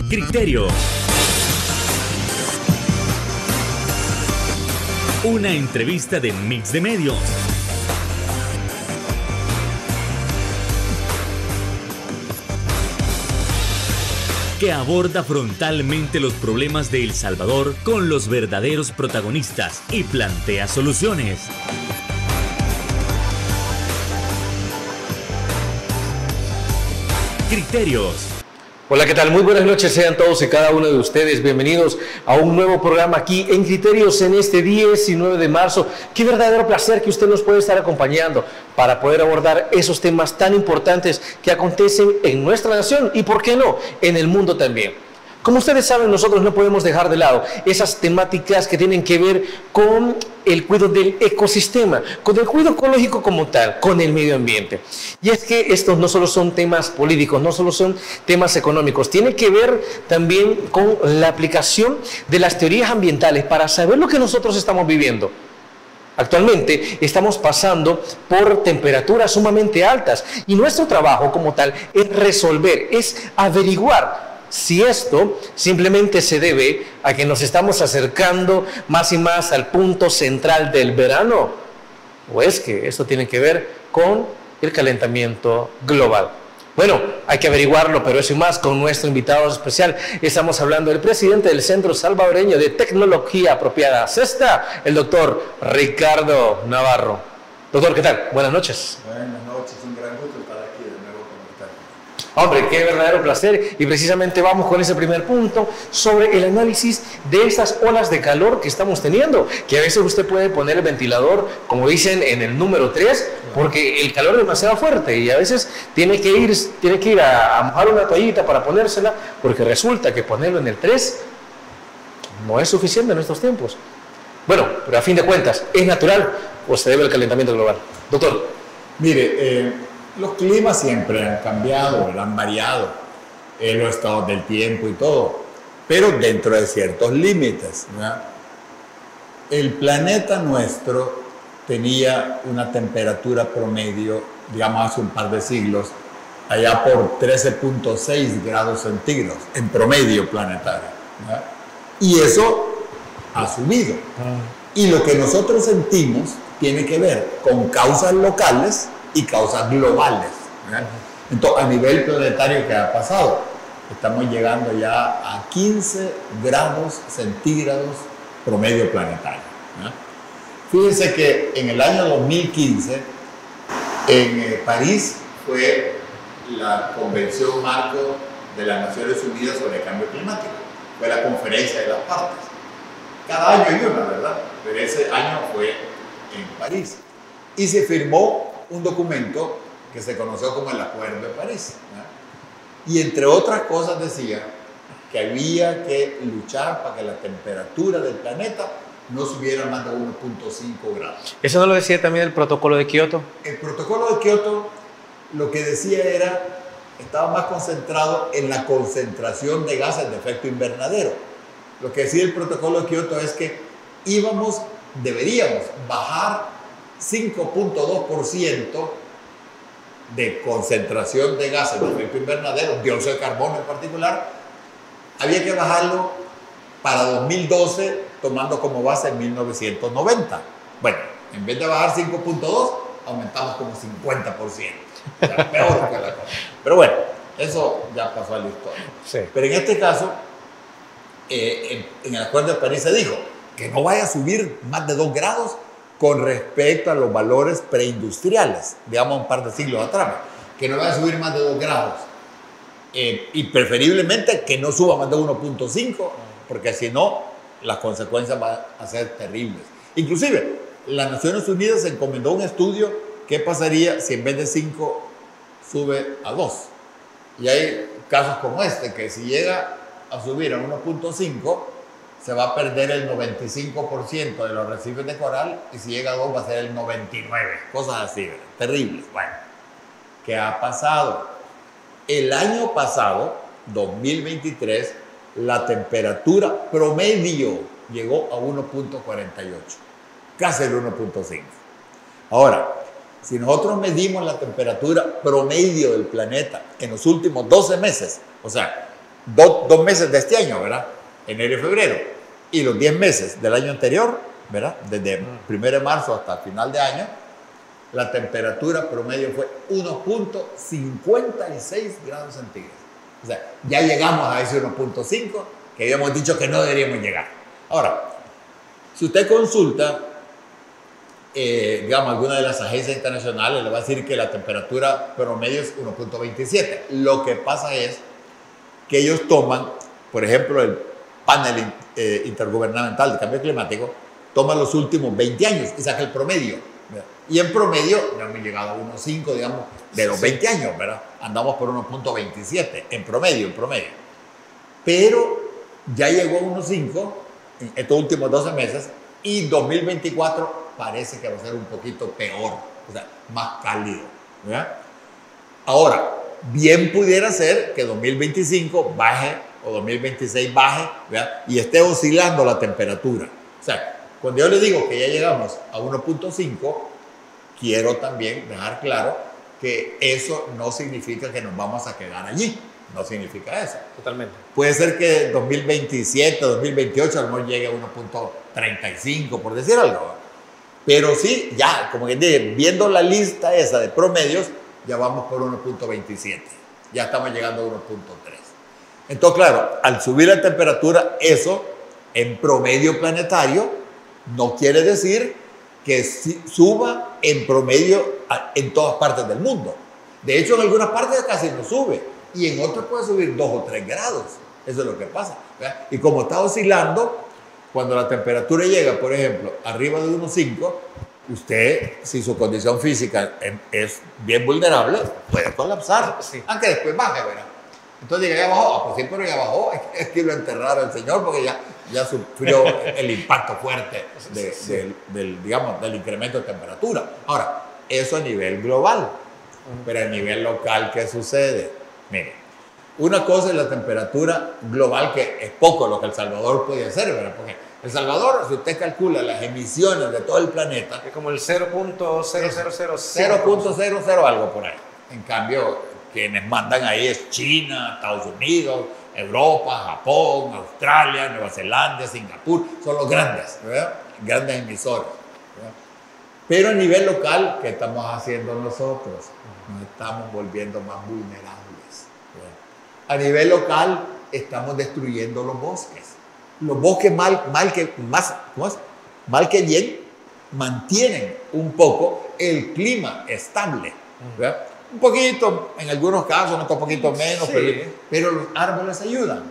Criterio. Una entrevista de Mix de Medios. Que aborda frontalmente los problemas de El Salvador con los verdaderos protagonistas y plantea soluciones. Criterios. Hola, ¿qué tal? Muy buenas noches, sean todos y cada uno de ustedes bienvenidos a un nuevo programa aquí en Criterios en este 19 de marzo. Qué verdadero placer que usted nos puede estar acompañando para poder abordar esos temas tan importantes que acontecen en nuestra nación y, ¿por qué no?, en el mundo también. Como ustedes saben, nosotros no podemos dejar de lado esas temáticas que tienen que ver con el cuidado del ecosistema, con el cuidado ecológico como tal, con el medio ambiente. Y es que estos no solo son temas políticos, no solo son temas económicos, tiene que ver también con la aplicación de las teorías ambientales para saber lo que nosotros estamos viviendo. Actualmente estamos pasando por temperaturas sumamente altas y nuestro trabajo como tal es resolver, es averiguar si esto simplemente se debe a que nos estamos acercando más y más al punto central del verano, o es que esto tiene que ver con el calentamiento global. Bueno, hay que averiguarlo, pero eso y más con nuestro invitado especial. Estamos hablando del presidente del Centro Salvadoreño de Tecnología Apropiada, CESTA, el doctor Ricardo Navarro. Doctor, ¿qué tal? Buenas noches. Buenas noches, un gran gusto estar aquí de nuevo con usted. Hombre, qué verdadero placer, y precisamente vamos con ese primer punto sobre el análisis de estas olas de calor que estamos teniendo, que a veces usted puede poner el ventilador, como dicen, en el número 3, porque el calor es demasiado fuerte y a veces tiene que ir a mojar una toallita para ponérsela, porque resulta que ponerlo en el 3 no es suficiente en estos tiempos. Bueno, pero a fin de cuentas, ¿es natural o se debe al calentamiento global? Doctor. Mire, los climas siempre han cambiado, han variado, los estados del tiempo y todo, pero dentro de ciertos límites, ¿verdad? El planeta nuestro tenía una temperatura promedio, digamos hace un par de siglos, allá por 13.6 grados centígrados, en promedio planetario, ¿verdad? Y eso ha subido. Y lo que nosotros sentimos tiene que ver con causas locales y causas globales, ¿verdad? Entonces, a nivel planetario, ¿qué ha pasado? Estamos llegando ya a 15 grados centígrados promedio planetario, ¿verdad? Fíjense que en el año 2015, en París, fue la Convención Marco de las Naciones Unidas sobre el Cambio Climático. Fue la conferencia de las partes. Cada año hay una, ¿verdad? Pero ese año fue en París. Y se firmó un documento que se conoció como el Acuerdo de París, ¿verdad? Y entre otras cosas decía que había que luchar para que la temperatura del planeta no subiera más de 1.5 grados. ¿Eso no lo decía también el protocolo de Kioto? El protocolo de Kioto lo que decía estaba más concentrado en la concentración de gases de efecto invernadero. Lo que decía el protocolo de Kioto es que deberíamos bajar 5.2% de concentración de gases de efecto invernadero, dióxido de carbono en particular, había que bajarlo para 2012, tomando como base 1990. Bueno, en vez de bajar 5.2, aumentamos como 50%. O sea, peor que la cosa. Pero bueno, eso ya pasó a la historia. Sí. Pero en este caso, en el Acuerdo de París se dijo que no vaya a subir más de 2 grados con respecto a los valores preindustriales, digamos un par de siglos atrás, que no vaya a subir más de 2 grados. Y preferiblemente que no suba más de 1.5, porque si no, las consecuencias van a ser terribles. Inclusive, las Naciones Unidas encomendó un estudio qué pasaría si en vez de 5 sube a 2. Y hay casos como este, que si llega a subir a 1.5, se va a perder el 95% de los arrecifes de coral, y si llega a 2 va a ser el 99%. Cosas así, ¿verdad? Terribles. Bueno, ¿qué ha pasado? El año pasado, 2023, la temperatura promedio llegó a 1.48, casi el 1.5. Ahora, si nosotros medimos la temperatura promedio del planeta en los últimos 12 meses, o sea, dos meses de este año, ¿verdad? Enero y febrero. Y los 10 meses del año anterior, ¿verdad? Desde 1 de marzo hasta final de año, la temperatura promedio fue 1.56 grados centígrados. O sea, ya llegamos a ese 1.5 que habíamos dicho que no deberíamos llegar. Ahora, si usted consulta, digamos, alguna de las agencias internacionales, le va a decir que la temperatura promedio es 1.27. Lo que pasa es que ellos toman, por ejemplo, el panel intergubernamental de cambio climático, toma los últimos 20 años y saca el promedio. ¿Verdad? Y en promedio, no hemos llegado a 1.5, digamos, de los 20 años, ¿verdad? Andamos por 1.27 en promedio. Pero ya llegó a 1.5 en estos últimos 12 meses y 2024 parece que va a ser un poquito peor, o sea, más cálido. ¿Verdad? Ahora, bien pudiera ser que 2025 baje o 2026 baje, ¿verdad? Y esté oscilando la temperatura. O sea, cuando yo le digo que ya llegamos a 1.5, quiero también dejar claro que eso no significa que nos vamos a quedar allí. No significa eso. Totalmente. Puede ser que 2027, 2028 a lo mejor llegue a 1.35, por decir algo. Pero sí, ya, como que viendo la lista esa de promedios, ya vamos por 1.27. Ya estamos llegando a 1.3. Entonces, claro, al subir la temperatura, eso en promedio planetario no quiere decir que suba en promedio en todas partes del mundo. De hecho, en algunas partes casi no sube y en otras puede subir 2 o 3 grados. Eso es lo que pasa, ¿verdad? Y como está oscilando, cuando la temperatura llega, por ejemplo, arriba de 1.5, usted, si su condición física es bien vulnerable, puede colapsar, sí. Aunque después baje, ¿verdad? Entonces diga, ya bajó, pues sí, pero ya bajó, es que lo enterraron al Señor porque ya sufrió el impacto fuerte del incremento de temperatura. Ahora, eso a nivel global, pero a nivel local, ¿qué sucede? Mire, una cosa es la temperatura global, que es poco lo que El Salvador puede hacer, ¿verdad? Porque El Salvador, si usted calcula las emisiones de todo el planeta, es como el 0.0005. 0.00 algo por ahí. En cambio, quienes mandan ahí es China, Estados Unidos, Europa, Japón, Australia, Nueva Zelanda, Singapur, son los grandes, ¿verdad? Grandes emisores, ¿verdad? Pero a nivel local, ¿qué estamos haciendo nosotros? Nos estamos volviendo más vulnerables, ¿verdad? A nivel local, estamos destruyendo los bosques. Los bosques mal que bien mantienen un poco el clima estable, ¿verdad? Un poquito, en algunos casos, un poquito menos, sí. pero los árboles ayudan.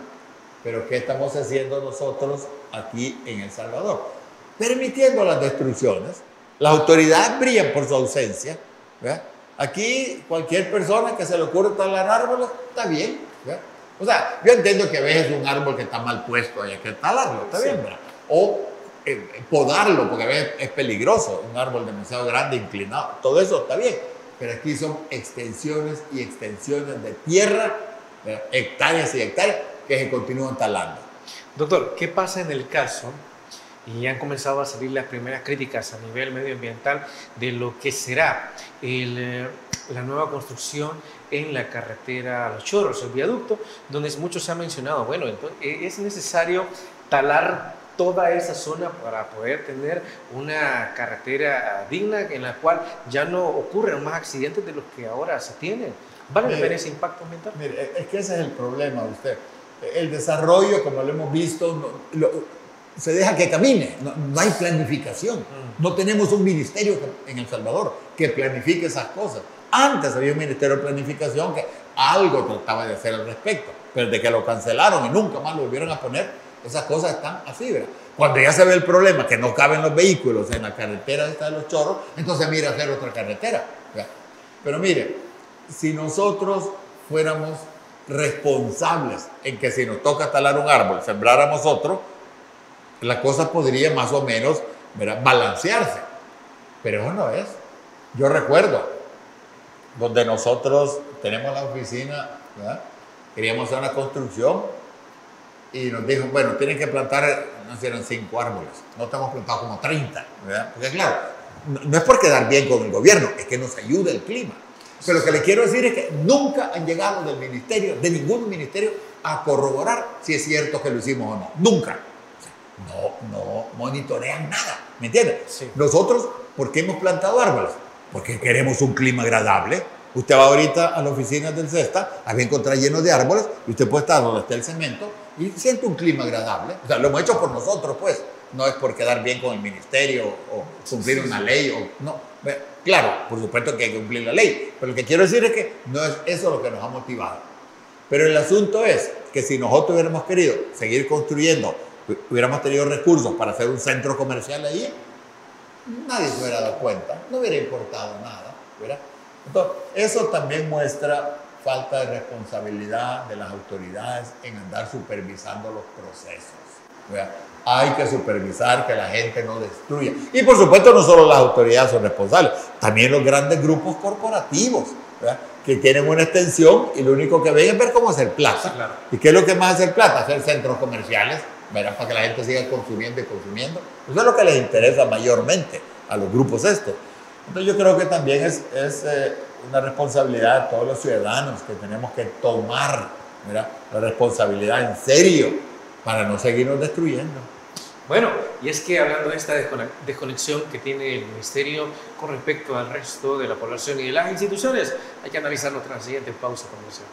Pero ¿qué estamos haciendo nosotros aquí en El Salvador? Permitiendo las destrucciones. Las autoridades brillan por su ausencia, ¿verdad? Aquí cualquier persona que se le ocurra talar árboles, está bien, ¿verdad? O sea, yo entiendo que a veces un árbol que está mal puesto hay que talarlo, está bien, ¿verdad? O podarlo, porque a veces es peligroso, un árbol demasiado grande, inclinado, todo eso está bien. Pero aquí son extensiones y extensiones de tierra, ¿verdad? Hectáreas y hectáreas, que se continúan talando. Doctor, ¿qué pasa en el caso, y han comenzado a salir las primeras críticas a nivel medioambiental, de lo que será la nueva construcción en la carretera Los Chorros, el viaducto, donde mucho se ha mencionado, bueno, entonces, es necesario talar toda esa zona para poder tener una carretera digna en la cual ya no ocurren más accidentes de los que ahora se tienen? ¿Vale la pena ese impacto ambiental? Mire, es que ese es el problema de usted. El desarrollo, como lo hemos visto, se deja que camine, no hay planificación. No tenemos un ministerio en El Salvador que planifique esas cosas. Antes había un ministerio de planificación que algo trataba de hacer al respecto, pero de que lo cancelaron y nunca más lo volvieron a poner, esas cosas están así, ¿verdad? Cuando ya se ve el problema, que no caben los vehículos en la carretera esta de Los Chorros, entonces mira hacer otra carretera, ¿verdad? Pero mire, si nosotros fuéramos responsables en que si nos toca talar un árbol, sembráramos otro, la cosa podría más o menos, ¿verdad?, balancearse. Pero eso no es. Yo recuerdo, donde nosotros tenemos la oficina, ¿verdad?, queríamos hacer una construcción y nos dijo, bueno, tienen que plantar, no sé, eran 5 árboles. Nosotros hemos plantado como 30, ¿verdad? Porque claro, no es por quedar bien con el gobierno, es que nos ayuda el clima. Pero lo que le quiero decir es que nunca han llegado del ministerio, de ningún ministerio, a corroborar si es cierto que lo hicimos o no. Nunca. No monitorean nada, ¿me entiendes? Sí. Nosotros, ¿por qué hemos plantado árboles? Porque queremos un clima agradable. Usted va ahorita a las oficinas del CESTA, las va a encontrar llenos de árboles y usted puede estar donde esté el cemento y siente un clima agradable. O sea, lo hemos hecho por nosotros, pues. No es por quedar bien con el ministerio o cumplir una ley. No. Claro, por supuesto que hay que cumplir la ley, pero lo que quiero decir es que no es eso lo que nos ha motivado. Pero el asunto es que si nosotros hubiéramos querido seguir construyendo, hubiéramos tenido recursos para hacer un centro comercial ahí, nadie se hubiera dado cuenta, no hubiera importado nada, ¿verdad? Entonces, eso también muestra falta de responsabilidad de las autoridades en andar supervisando los procesos, ¿verdad? Hay que supervisar que la gente no destruya. Y por supuesto no solo las autoridades son responsables, también los grandes grupos corporativos, ¿verdad? Que tienen una extensión y lo único que ven es ver cómo hacer plata. Sí, claro. ¿Y qué es lo que más hacer plata? Hacer centros comerciales, ¿verdad? Para que la gente siga consumiendo y consumiendo. Eso es lo que les interesa mayormente a los grupos estos. Entonces yo creo que también es una responsabilidad de todos los ciudadanos que tenemos que tomar, ¿verdad? La responsabilidad en serio para no seguirnos destruyendo. Bueno, y es que hablando de esta desconexión que tiene el ministerio con respecto al resto de la población y de las instituciones, hay que analizar nuestra siguiente pausa comercial.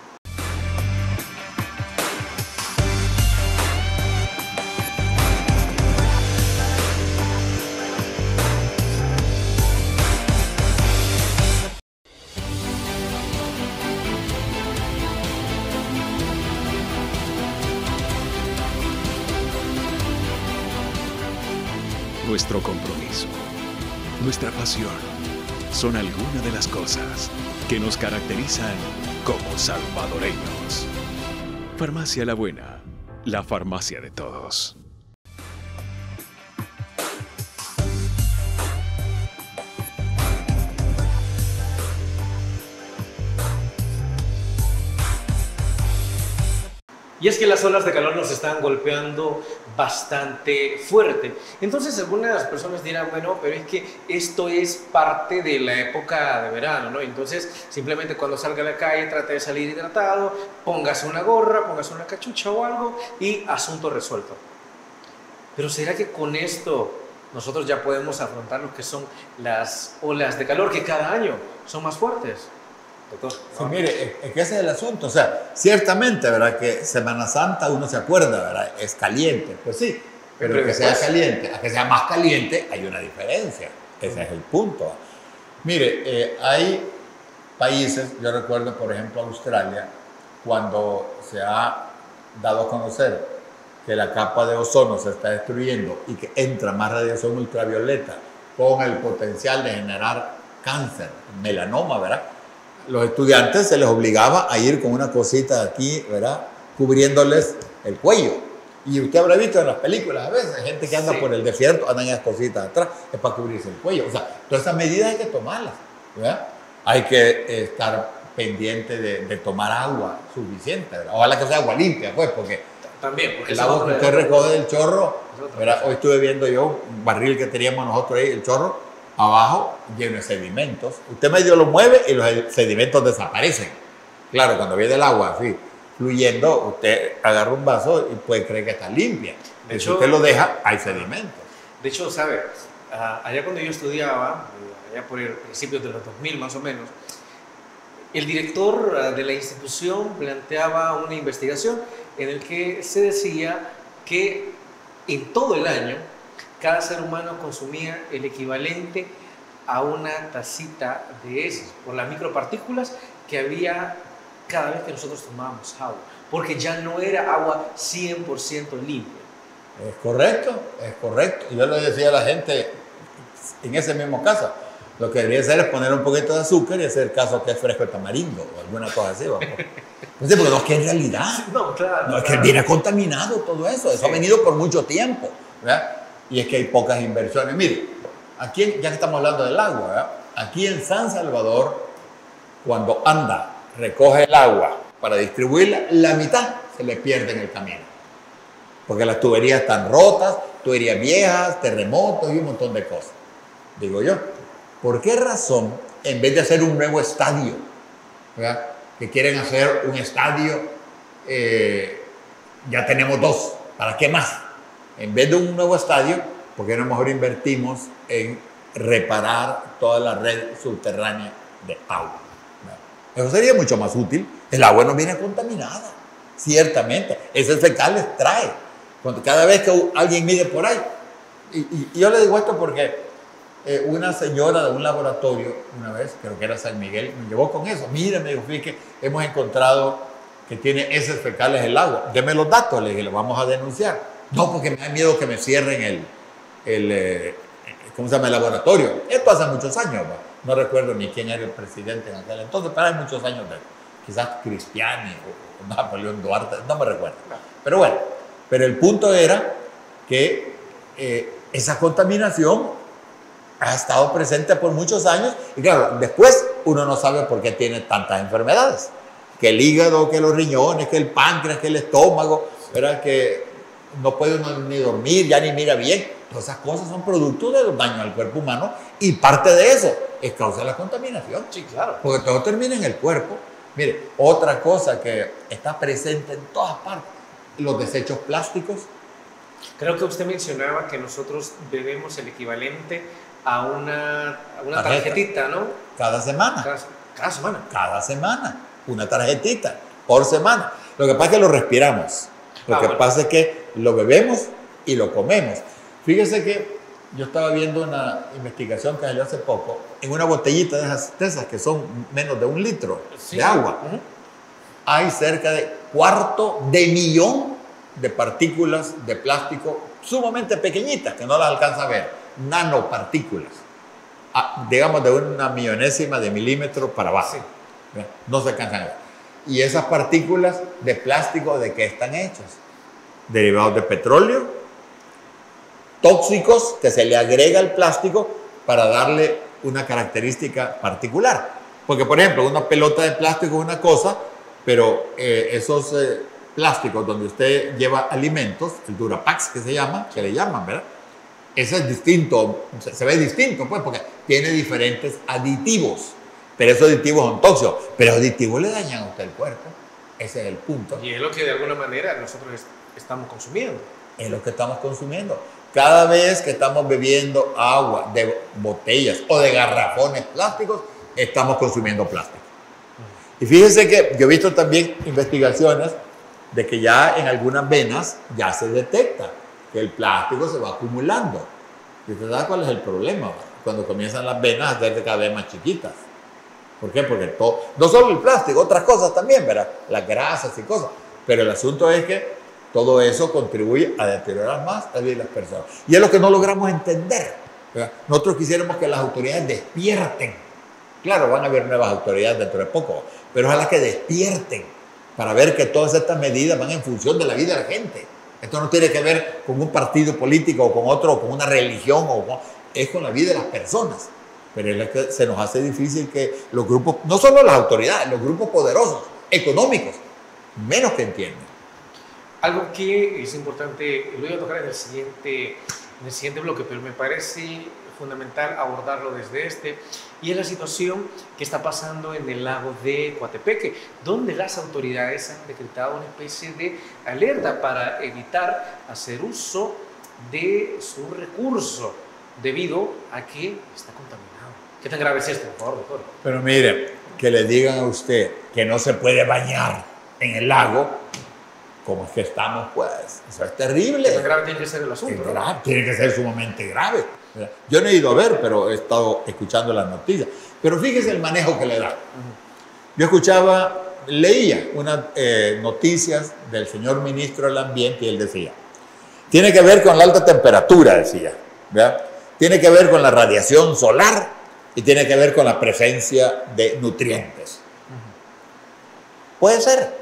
Nuestro compromiso, nuestra pasión, son algunas de las cosas que nos caracterizan como salvadoreños. Farmacia La Buena, la farmacia de todos. Y es que las olas de calor nos están golpeando bastante fuerte. Entonces algunas personas dirán, bueno, pero es que esto es parte de la época de verano, ¿no? Entonces simplemente cuando salga a la calle trate de salir hidratado, póngase una gorra, póngase una cachucha o algo y asunto resuelto. Pero ¿será que con esto nosotros ya podemos afrontar lo que son las olas de calor que cada año son más fuertes? Doctor. Sí, mire, es que ese es el asunto. O sea, ciertamente, ¿verdad? Que Semana Santa uno se acuerda, ¿verdad? Es caliente, pues sí. Pero que sea caliente, a que sea más caliente, hay una diferencia. Ese es el punto. Mire, hay países, yo recuerdo, por ejemplo, Australia, cuando se ha dado a conocer que la capa de ozono se está destruyendo y que entra más radiación ultravioleta con el potencial de generar cáncer, melanoma, ¿verdad? Los estudiantes se les obligaba a ir con una cosita aquí, ¿verdad? Cubriéndoles el cuello. Y usted habrá visto en las películas a veces, gente que anda por el desierto, andan esas cositas atrás, es para cubrirse el cuello. O sea, todas esas medidas hay que tomarlas, ¿verdad? Hay que estar pendiente de tomar agua suficiente, ¿verdad? Ojalá que sea agua limpia, pues, porque también, porque el agua que usted recoge del chorro, ¿verdad? Hoy estuve viendo yo un barril que teníamos nosotros ahí, el chorro, abajo lleno de sedimentos. Usted medio lo mueve y los sedimentos desaparecen. Claro, cuando viene el agua así fluyendo, usted agarra un vaso y puede creer que está limpia. De hecho, si usted lo deja, hay sedimentos. De hecho, ¿sabe? Allá cuando yo estudiaba, allá por el principio de los 2000 más o menos, el director de la institución planteaba una investigación en el que se decía que en todo el año cada ser humano consumía el equivalente a una tacita de heces por las micropartículas que había cada vez que nosotros tomábamos agua, porque ya no era agua 100% limpia. Es correcto, es correcto. Yo le decía a la gente en ese mismo caso, lo que debería hacer es poner un poquito de azúcar y hacer caso que es fresco de tamarindo o alguna cosa así. Pues sí, porque no es que en realidad, no, claro, no es que viene contaminado todo eso, eso ha venido por mucho tiempo, ¿verdad? Y es que hay pocas inversiones. Mire, aquí, ya que estamos hablando del agua, ¿verdad? Aquí en San Salvador, cuando anda, recoge el agua para distribuirla, la mitad se le pierde en el camino. Porque las tuberías están rotas, tuberías viejas, terremotos y un montón de cosas. Digo yo, ¿por qué razón, en vez de hacer un nuevo estadio, ¿verdad? Que quieren hacer un estadio ya tenemos 2. ¿Para qué más? En vez de un nuevo estadio, ¿por qué no mejor invertimos en reparar toda la red subterránea de agua? Eso sería mucho más útil. El agua no viene contaminada, ciertamente. Esos fecales trae. Cada vez que alguien mide por ahí. Y yo le digo esto porque una señora de un laboratorio, una vez, creo que era San Miguel, me llevó con eso. Mira, me dijo, fíjate, hemos encontrado que tiene heces fecales el agua. Deme los datos, le dije, lo vamos a denunciar. No, porque me da miedo que me cierren ¿cómo se llama? El laboratorio. Esto hace muchos años, ¿va? No recuerdo ni quién era el presidente en aquel entonces, pero hay muchos años de quizás Cristiani o Napoleón Duarte, no me recuerdo. Pero bueno, pero el punto era que esa contaminación ha estado presente por muchos años y claro, después uno no sabe por qué tiene tantas enfermedades. Que el hígado, que los riñones, que el páncreas, que el estómago, ¿verdad? Que no puede uno ni dormir, ya ni mira bien. Todas esas cosas son producto de los daños al cuerpo humano y parte de eso es causa de la contaminación. Sí, claro. Porque todo termina en el cuerpo. Mire, otra cosa que está presente en todas partes, los desechos plásticos. Creo que usted mencionaba que nosotros bebemos el equivalente a una tarjetita, ¿no? Cada semana. Cada semana. Cada semana. Una tarjetita por semana. Lo que pasa es que lo respiramos. Lo que pasa es que lo bebemos y lo comemos. Fíjese que yo estaba viendo una investigación que salió hace poco en una botellita de esas que son menos de 1 litro de agua. Hay cerca de 250,000 de partículas de plástico sumamente pequeñitas que no las alcanza a ver, nanopartículas, digamos de 1/1000ª de milímetro para abajo. Sí. No se alcanzan a ver. Y esas partículas de plástico, ¿de qué están hechas? Derivados de petróleo, tóxicos que se le agrega al plástico para darle una característica particular. Porque, por ejemplo, una pelota de plástico es una cosa, pero esos plásticos donde usted lleva alimentos, el Durapax que se llama, que le llaman, ¿verdad? Ese es distinto, se ve distinto, pues, porque tiene diferentes aditivos. Pero esos aditivos son tóxicos, pero los aditivos le dañan a usted el cuerpo. Ese es el punto. Y es lo que de alguna manera nosotros estamos consumiendo. Es lo que estamos consumiendo. Cada vez que estamos bebiendo agua de botellas o de garrafones plásticos, estamos consumiendo plástico. Y fíjense que yo he visto también investigaciones de que ya en algunas venas ya se detecta que el plástico se va acumulando. ¿Y usted sabe cuál es el problema? Cuando comienzan las venas a hacerse cada vez más chiquitas. ¿Por qué? Porque todo, no solo el plástico, otras cosas también, ¿verdad? Las grasas y cosas. Pero el asunto es que todo eso contribuye a deteriorar más la vida de las personas. Y es lo que no logramos entender, ¿verdad? Nosotros quisiéramos que las autoridades despierten. Claro, van a haber nuevas autoridades dentro de poco, pero ojalá que despierten para ver que todas estas medidas van en función de la vida de la gente. Esto no tiene que ver con un partido político o con otro, o con una religión, es con la vida de las personas. Pero es que se nos hace difícil que los grupos, no solo las autoridades, los grupos poderosos, económicos, menos que entienden. Algo que es importante, lo voy a tocar en el siguiente bloque, pero me parece fundamental abordarlo desde y es la situación que está pasando en el lago de Coatepeque, donde las autoridades han decretado una especie de alerta para evitar hacer uso de su recurso debido a que está contaminado. ¿Qué tan grave es esto, por favor, doctor? Pero mire, que le digan a usted que no se puede bañar en el lago, ¿cómo es que estamos, pues? Eso es terrible. ¿Qué tan grave tiene que ser el asunto? Grave, tiene que ser sumamente grave. Yo no he ido a ver, pero he estado escuchando las noticias. Pero fíjese el manejo que le da. Yo leía unas noticias del señor ministro del Ambiente y él decía, tiene que ver con la alta temperatura, decía, ¿verdad? Tiene que ver con la radiación solar y tiene que ver con la presencia de nutrientes. Puede ser,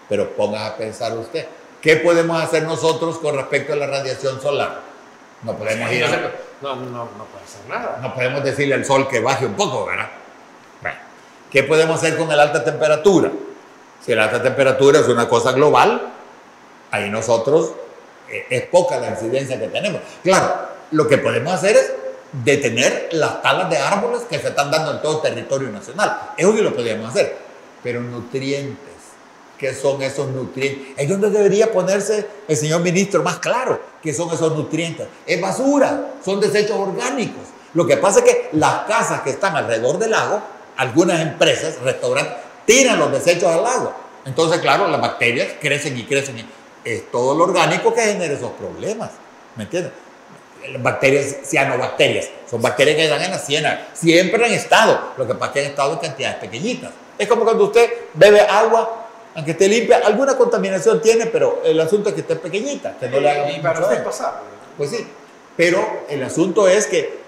pero ponga a pensar usted, ¿qué podemos hacer nosotros con respecto a la radiación solar? No podemos ir no puede hacer nada. No podemos decirle al sol que baje un poco, ¿verdad? Bueno, ¿qué podemos hacer con la alta temperatura? Si la alta temperatura es una cosa global, ahí nosotros es poca la incidencia que tenemos. Claro, lo que podemos hacer es detener las talas de árboles que se están dando en todo el territorio nacional. Eso sí lo podríamos hacer. Pero nutrientes, qué son esos nutrientes. Es donde debería ponerse el señor ministro más claro qué son esos nutrientes. Es basura, son desechos orgánicos. Lo que pasa es que las casas que están alrededor del lago, algunas empresas, restaurantes, tiran los desechos al lago. Entonces, claro, las bacterias crecen y crecen. Es todo lo orgánico que genera esos problemas. ¿Me entiendes? Las bacterias, cianobacterias, son bacterias que están en la ciénaga. Siempre han estado. Lo que pasa es que han estado en cantidades pequeñitas. Es como cuando usted bebe agua, aunque esté limpia, alguna contaminación tiene, pero el asunto es que esté pequeñita, que no le haga Y para mucho usted daño. pasar. Pues sí, pero el asunto es que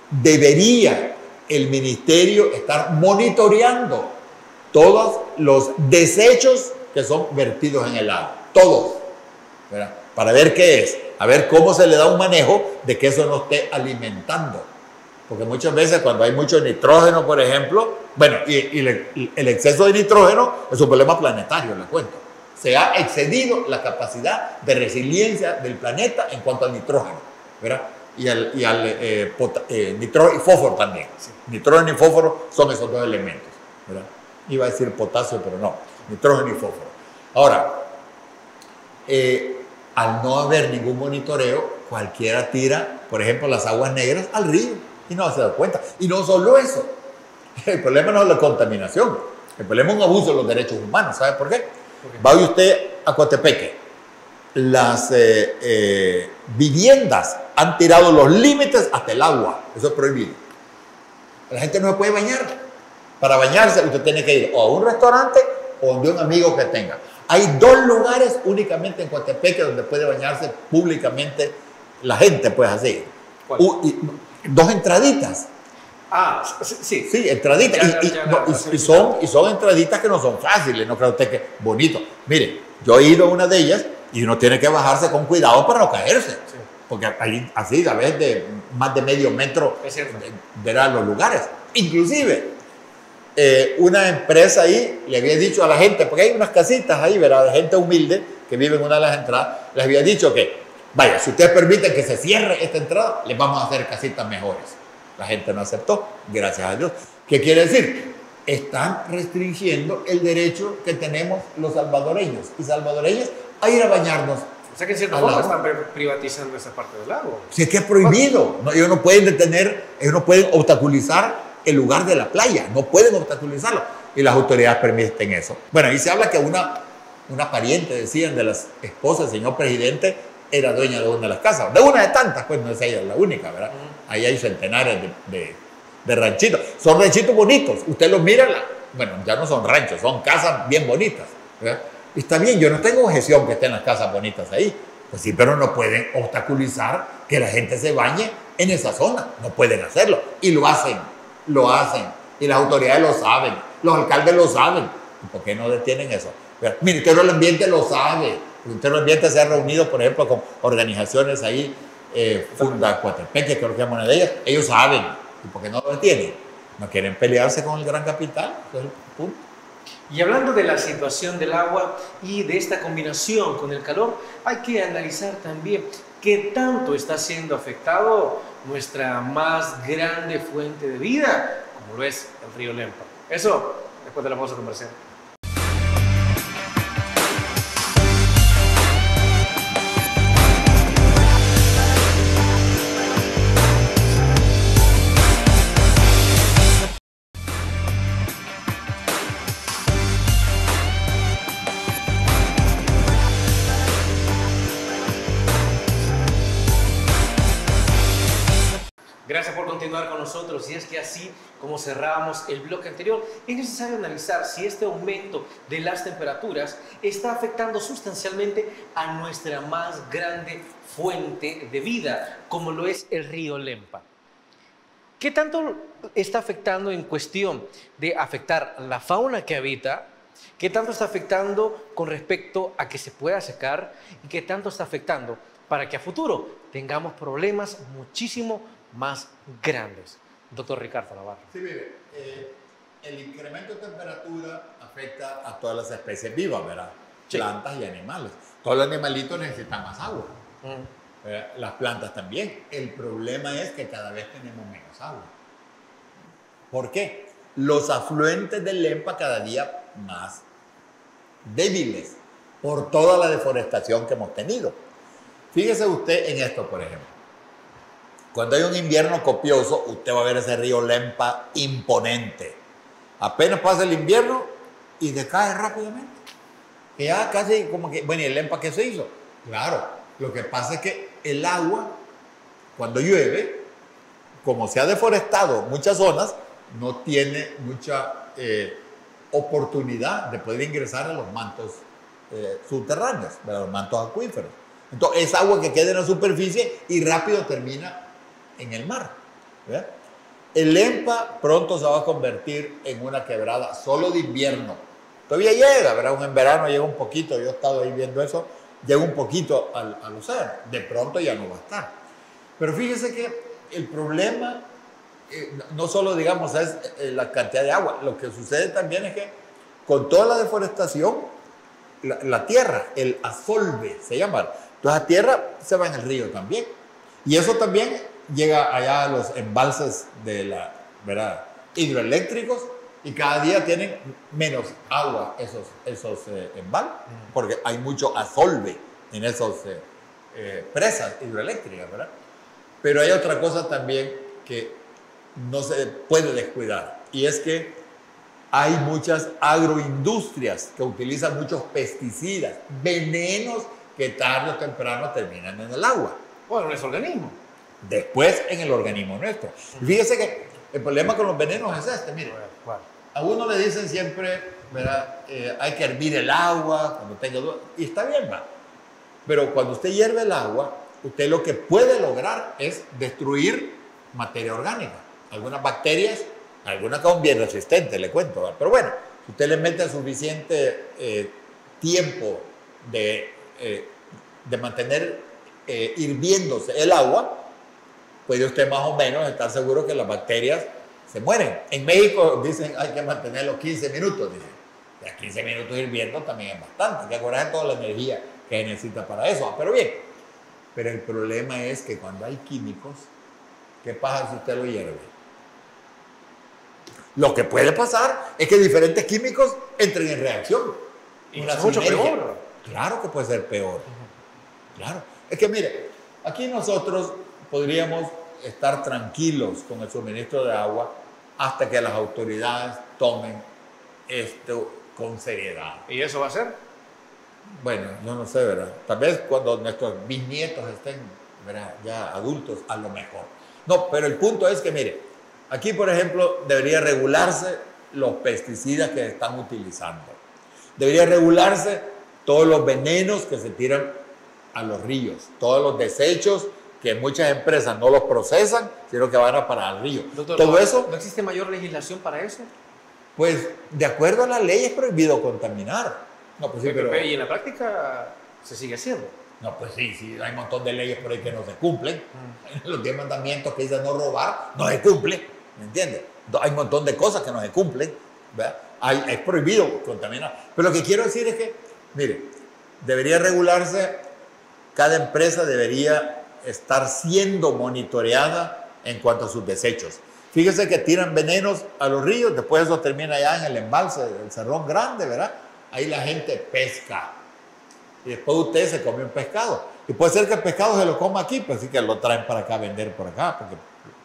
debería el ministerio estar monitoreando todos los desechos que son vertidos en el lago, todos, ¿verdad? Para ver qué es, a ver cómo se le da un manejo de que eso no esté alimentando. Porque muchas veces cuando hay mucho nitrógeno, por ejemplo, bueno, y el exceso de nitrógeno es un problema planetario, les cuento. Se ha excedido la capacidad de resiliencia del planeta en cuanto al nitrógeno, ¿verdad? Y al nitrógeno y fósforo también. Sí. Nitrógeno y fósforo son esos dos elementos, ¿verdad? Iba a decir potasio, pero no, nitrógeno y fósforo. Ahora, al no haber ningún monitoreo, cualquiera tira, por ejemplo, las aguas negras al río y no se da cuenta. Y no solo eso, el problema no es la contaminación, el problema es un abuso de los derechos humanos. ¿Sabe por qué? Vaya usted a Coatepeque, las viviendas han tirado los límites hasta el agua, eso es prohibido. La gente no se puede bañar. Para bañarse usted tiene que ir o a un restaurante o donde un amigo que tenga. Hay 2 lugares únicamente en Coatepeque donde puede bañarse públicamente la gente, pues así. 2 entraditas. Ah, sí. Sí, entraditas. Y son entraditas que no son fáciles, no creo usted que bonito. Mire, yo he ido a una de ellas y uno tiene que bajarse con cuidado para no caerse. Sí. Porque ahí, así, a veces de más de medio metro, verán los lugares. Inclusive, una empresa ahí le había dicho a la gente, porque hay unas casitas ahí, ¿verdad? De gente humilde que vive en una de las entradas, les había dicho que, vaya, si ustedes permiten que se cierre esta entrada, les vamos a hacer casitas mejores. La gente no aceptó, gracias a Dios. ¿Qué quiere decir? Están restringiendo el derecho que tenemos los salvadoreños y salvadoreñas a ir a bañarnos. O sea que en cierta forma están privatizando esa parte del lago. Si es que es prohibido, no, ellos no pueden detener, ellos no pueden obstaculizar el lugar de la playa, no pueden obstaculizarlo. Y las autoridades permiten eso. Bueno, y se habla que una pariente, decían, de las esposas del señor presidente, era dueña de una de las casas, de una de tantas, pues no es ella la única, ¿verdad? Ahí hay centenares de ranchitos. Son ranchitos bonitos, usted los mira, bueno, ya no son ranchos, son casas bien bonitas, ¿verdad? Y está bien, yo no tengo objeción que estén las casas bonitas ahí, pues sí, pero no pueden obstaculizar que la gente se bañe en esa zona, no pueden hacerlo, y lo hacen, y las autoridades lo saben, los alcaldes lo saben, ¿y por qué no detienen eso? El Ministerio del Ambiente lo sabe. El Ministerio del Ambiente se ha reunido, por ejemplo, con organizaciones ahí, Funda Coatepeque, creo que es una de ellas. Ellos saben. ¿Y por qué no lo detienen? No quieren pelearse con el gran capital. Eso es el punto. Y hablando de la situación del agua y de esta combinación con el calor, hay que analizar también qué tanto está siendo afectado nuestra más grande fuente de vida, como lo es el río Lempa. Eso después de la pausa comercial. Gracias por continuar con nosotros. Y es que así como cerrábamos el bloque anterior, es necesario analizar si este aumento de las temperaturas está afectando sustancialmente a nuestra más grande fuente de vida, como lo es el río Lempa. ¿Qué tanto está afectando en cuestión de afectar la fauna que habita? ¿Qué tanto está afectando con respecto a que se pueda secar? ¿Y qué tanto está afectando para que a futuro tengamos problemas muchísimo más grandes? Doctor Ricardo Navarro. Sí, mire, el incremento de temperatura afecta a todas las especies vivas, ¿verdad? Sí. Plantas y animales. Todos los animalitos necesitan más agua. Las plantas también. El problema es que cada vez tenemos menos agua. ¿Por qué? Los afluentes del Lempa cada día más débiles por toda la deforestación que hemos tenido. Fíjese usted en esto, por ejemplo. Cuando hay un invierno copioso, usted va a ver ese río Lempa imponente. Apenas pasa el invierno y decae rápidamente. Y ya casi como que, bueno, ¿y el Lempa qué se hizo? Claro, lo que pasa es que el agua, cuando llueve, como se ha deforestado muchas zonas, no tiene mucha oportunidad de poder ingresar a los mantos subterráneos, a los mantos acuíferos. Entonces, es agua que queda en la superficie y rápido termina en el mar. ¿Verdad? El Lempa pronto se va a convertir en una quebrada solo de invierno. Todavía llega, ¿verdad? En verano llega un poquito, yo he estado ahí viendo eso, llega un poquito al océano. De pronto ya no va a estar. Pero fíjese que el problema no solo, digamos, es la cantidad de agua. Lo que sucede también es que con toda la deforestación, la tierra, el asolve se llama. Entonces la tierra se va en el río también. Y eso también llega allá a los embalses de ¿verdad? Hidroeléctricos y cada día tienen menos agua esos embalses porque hay mucho asolve en esas presas hidroeléctricas, ¿verdad? Pero hay otra cosa también que no se puede descuidar y es que hay muchas agroindustrias que utilizan muchos pesticidas, venenos que tarde o temprano terminan en el agua. Bueno, en ese organismo. Después en el organismo nuestro. Fíjese que el problema con los venenos es este, mire. ¿Cuál? A uno le dicen siempre, ¿verdad? Hay que hervir el agua cuando tenga duda. Y está bien, va. Pero cuando usted hierve el agua, usted lo que puede lograr es destruir materia orgánica. Algunas bacterias, algunas son bien resistentes, le cuento. ¿verdad? Pero bueno, si usted le mete suficiente tiempo de mantener hirviéndose el agua, puede usted más o menos estar seguro que las bacterias se mueren. En México dicen hay que mantenerlos 15 minutos, dicen. Ya 15 minutos hirviendo también es bastante, hay que acordar toda la energía que necesita para eso. Pero bien, pero el problema es que cuando hay químicos, ¿qué pasa si usted lo hierve? Lo que puede pasar es que diferentes químicos entren en reacción. Y es mucho peor. Claro que puede ser peor. Claro. Es que mire, aquí nosotros podríamos estar tranquilos con el suministro de agua hasta que las autoridades tomen esto con seriedad. ¿Y eso va a ser? Bueno, yo no sé, ¿verdad? Tal vez cuando nuestros bisnietos estén, ¿verdad? Ya adultos, a lo mejor. No, pero el punto es que, mire, aquí, por ejemplo, debería regularse los pesticidas que están utilizando. Debería regularse todos los venenos que se tiran a los ríos, todos los desechos que muchas empresas no los procesan, sino que van a parar al río. Doctor, todo eso, ¿no existe mayor legislación para eso? pues, de acuerdo a la ley es prohibido contaminar. No, pues sí, pero... Y en la práctica se sigue haciendo. No, pues sí, hay un montón de leyes por ahí que no se cumplen. Los 10 mandamientos que dicen no robar, no se cumplen, ¿me entiendes? Hay un montón de cosas que no se cumplen, ¿verdad? Es prohibido contaminar. Pero lo que quiero decir es que, mire, debería regularse, cada empresa debería estar siendo monitoreada en cuanto a sus desechos. Fíjese que tiran venenos a los ríos, después eso termina allá en el embalse del Cerrón Grande, ¿verdad? Ahí la gente pesca. Y después usted se come un pescado. Y puede ser que el pescado se lo coma aquí, pues sí que lo traen para acá a vender por acá, porque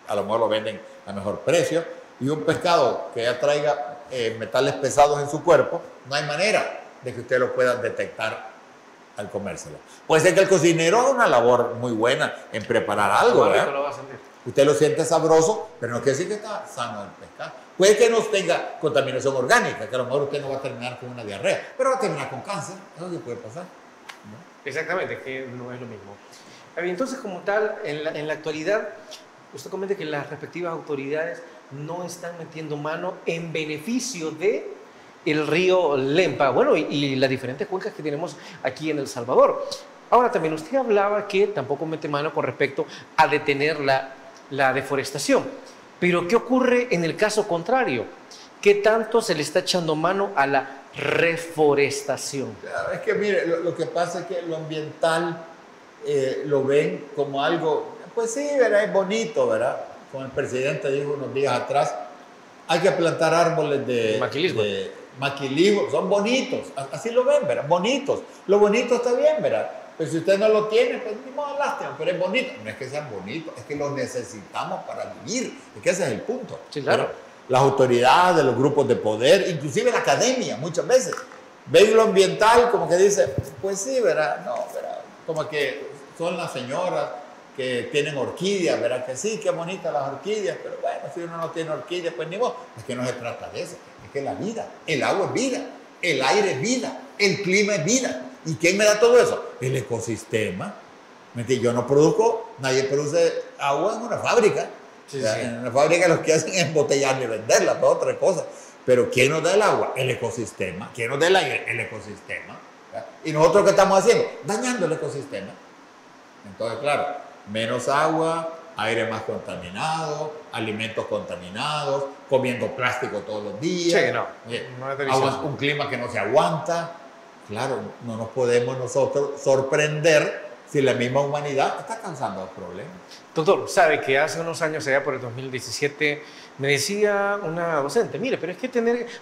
a lo mejor lo venden a mejor precio. Y un pescado que ya traiga metales pesados en su cuerpo, no hay manera de que usted lo pueda detectar al comérselo. Puede ser que el cocinero haga una labor muy buena en preparar algo, ¿verdad? Lo va a sentir. Usted lo siente sabroso, pero no quiere decir que está sano el pescado. Puede que no tenga contaminación orgánica, que a lo mejor usted no va a terminar con una diarrea, pero va a terminar con cáncer. Eso sí puede pasar, ¿no? Exactamente, que no es lo mismo. Entonces, como tal, en la actualidad, usted comenta que las respectivas autoridades no están metiendo mano en beneficio de el río Lempa, bueno, y las diferentes cuencas que tenemos aquí en El Salvador. Ahora, también usted hablaba que tampoco mete mano con respecto a detener la deforestación. Pero, ¿qué ocurre en el caso contrario? ¿Qué tanto se le está echando mano a la reforestación? Claro, es que mire, lo que pasa es que lo ambiental lo ven como algo, pues sí, ¿verdad? Es bonito, ¿verdad? Como el presidente dijo unos días atrás, hay que plantar árboles de maquilijos, son bonitos, así lo ven, ¿verdad? Bonitos. Lo bonito está bien, ¿verdad? Pero si usted no lo tiene, pues ni modo, lástima, pero es bonito. No es que sean bonitos, es que los necesitamos para vivir. Es que ese es el punto. Sí, claro. Pero las autoridades, los grupos de poder, inclusive la academia, muchas veces, ven lo ambiental como que dice, pues sí, ¿verdad? No, ¿verdad? Como que son las señoras que tienen orquídeas, ¿verdad? Que sí, qué bonitas las orquídeas, pero bueno, si uno no tiene orquídeas, pues ni modo. Es que no se trata de eso, es que la vida, el agua es vida, el aire es vida, el clima es vida. ¿Y quién me da todo eso? El ecosistema. Yo no produzco, nadie produce agua en una fábrica. Sí, o sea, sí. En una fábrica lo que hacen es embotellarla y venderla, para otra cosa. Pero ¿quién nos da el agua? El ecosistema. ¿Quién nos da el aire? El ecosistema. ¿Verdad? ¿Y nosotros qué estamos haciendo? Dañando el ecosistema. Entonces, claro, menos agua, aire más contaminado, alimentos contaminados, comiendo plástico todos los días. Sí, no. No es delicioso. Un clima que no se aguanta. Claro, no nos podemos nosotros sorprender si la misma humanidad está causando problemas. Doctor, sabe que hace unos años, allá por el 2017, me decía una docente, mire, pero es que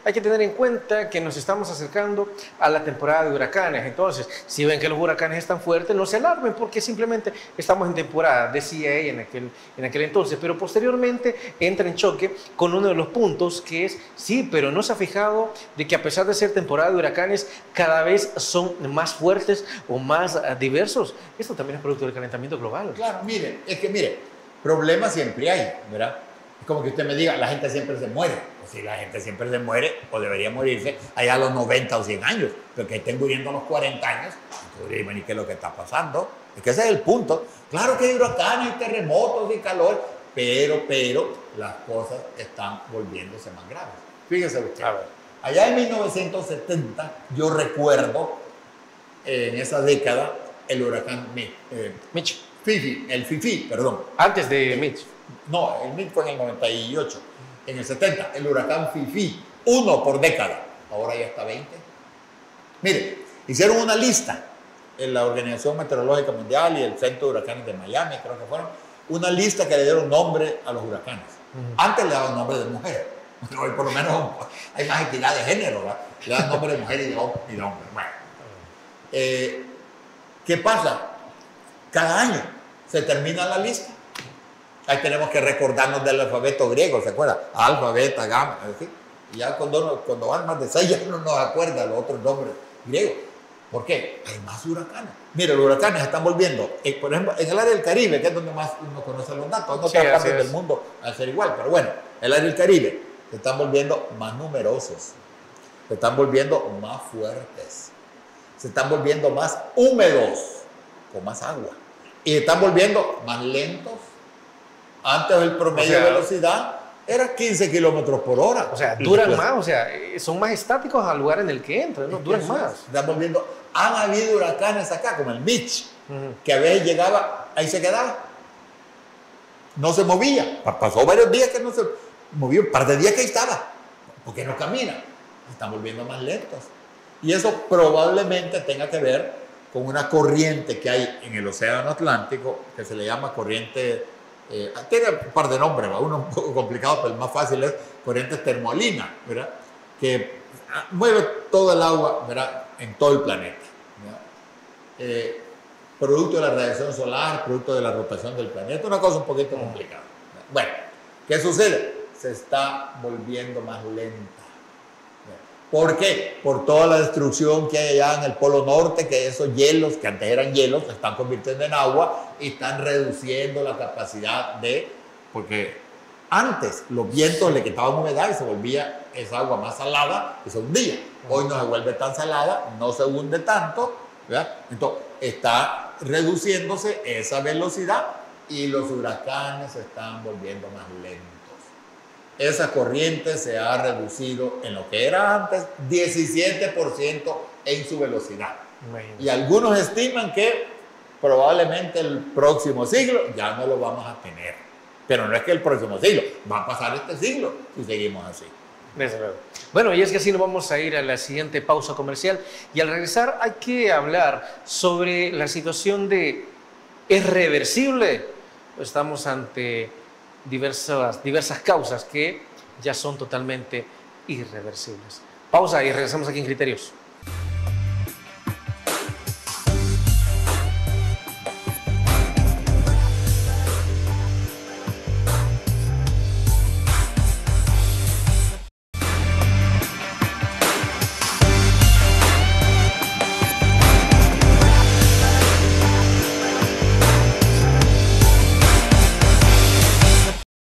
hay que tener en cuenta que nos estamos acercando a la temporada de huracanes. Entonces, si ven que los huracanes están fuertes, no se alarmen porque simplemente estamos en temporada, decía ella en aquel entonces. Pero posteriormente entra en choque con uno de los puntos que es, sí, pero no se ha fijado de que a pesar de ser temporada de huracanes, cada vez son más fuertes o más diversos. Esto también es producto del calentamiento global. Claro, mire, problemas siempre hay, ¿verdad? Es como que usted me diga, la gente siempre se muere. Pues si la gente siempre se muere, o debería morirse allá a los 90 o 100 años, pero que estén muriendo a los 40 años, entonces, ¿y qué es lo que está pasando? Es que ese es el punto. Claro que hay huracanes, terremotos y calor, pero las cosas están volviéndose más graves. Fíjese usted, allá en 1970, yo recuerdo, en esa década, el huracán Mitch. Fifi, perdón. Antes de Mitch. No, el Mitch fue en el 98. En el 70, el huracán Fifi, 1 por década. Ahora ya está 20. Mire, hicieron una lista en la Organización Meteorológica Mundial y el Centro de Huracanes de Miami, creo que fueron, una lista que le dieron nombre a los huracanes. Antes le daban nombre de mujer. Hoy por lo menos hay más equidad de género, ¿verdad? Le dan nombre de mujer y de hombre. Bueno. ¿Qué pasa? Cada año se termina la lista. Ahí tenemos que recordarnos del alfabeto griego, ¿se acuerda? Alfa, beta, gamma, ¿sí? Y ya cuando van más de 6 ya uno no se acuerda los otros nombres griegos. ¿Por qué? Hay más huracanes. Mire, los huracanes se están volviendo, por ejemplo, en el área del Caribe, que es donde más uno conoce los datos, en otras partes del mundo al ser igual, pero bueno, el área del Caribe se están volviendo más numerosos, se están volviendo más fuertes, se están volviendo más húmedos, con más agua, y se están volviendo más lentos. Antes el promedio de velocidad era 15 kilómetros por hora. O sea, duran más, o sea, son más estáticos al lugar en el que entran, ¿no? Duran más. Estamos viendo, han habido huracanes acá, como el Mitch, que a veces llegaba, ahí se quedaba. No se movía. Pasó varios días que no se movió, un par de días que ahí estaba, porque no camina. Se están volviendo más lentos. Y eso probablemente tenga que ver con una corriente que hay en el Océano Atlántico, que se le llama corriente... tiene un par de nombres, uno un poco complicado, pero el más fácil es corriente termolina, ¿verdad? Que mueve todo el agua, ¿verdad? En todo el planeta, producto de la radiación solar, producto de la rotación del planeta, una cosa un poquito complicada. Bueno, ¿qué sucede? Se está volviendo más lenta. ¿Por qué? Por toda la destrucción que hay allá en el Polo Norte, que esos hielos, que antes eran hielos, se están convirtiendo en agua y están reduciendo la capacidad porque antes los vientos le quitaban humedad y se volvía esa agua más salada y se hundía. Hoy no se vuelve tan salada, no se hunde tanto, ¿verdad? Entonces está reduciéndose esa velocidad y los huracanes se están volviendo más lentos. Esa corriente se ha reducido en lo que era antes 17% en su velocidad. Y algunos estiman que probablemente el próximo siglo ya no lo vamos a tener. Pero no es que el próximo siglo, va a pasar este siglo si seguimos así. Desde luego. Bueno, y es que así nos vamos a ir a la siguiente pausa comercial. Y al regresar hay que hablar sobre la situación de ¿es reversible? Estamos ante diversas causas que ya son totalmente irreversibles. Pausa y regresamos aquí en Criterios.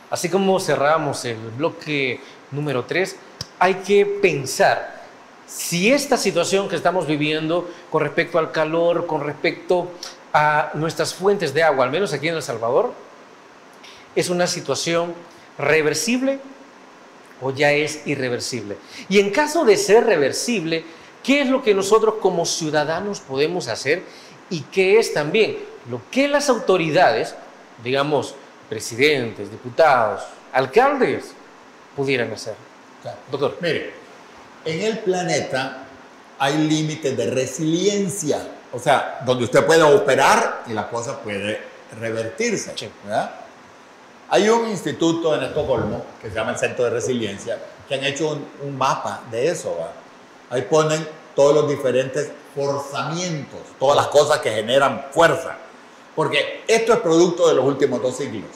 Así como cerramos el bloque número 3, hay que pensar si esta situación que estamos viviendo con respecto al calor, con respecto a nuestras fuentes de agua, al menos aquí en El Salvador, es una situación reversible o ya es irreversible. Y en caso de ser reversible, ¿qué es lo que nosotros como ciudadanos podemos hacer? Y qué es también lo que las autoridades, digamos, presidentes, diputados, alcaldes, pudieran hacer. Claro. Doctor. Mire, en el planeta hay límites de resiliencia, o sea, donde usted puede operar y la cosa puede revertirse. Sí. ¿Verdad? Hay un instituto en Estocolmo que se llama el Centro de Resiliencia que han hecho un mapa de eso. ¿verdad? Ahí ponen todos los diferentes forzamientos, todas las cosas que generan fuerza. Porque esto es producto de los últimos 2 siglos.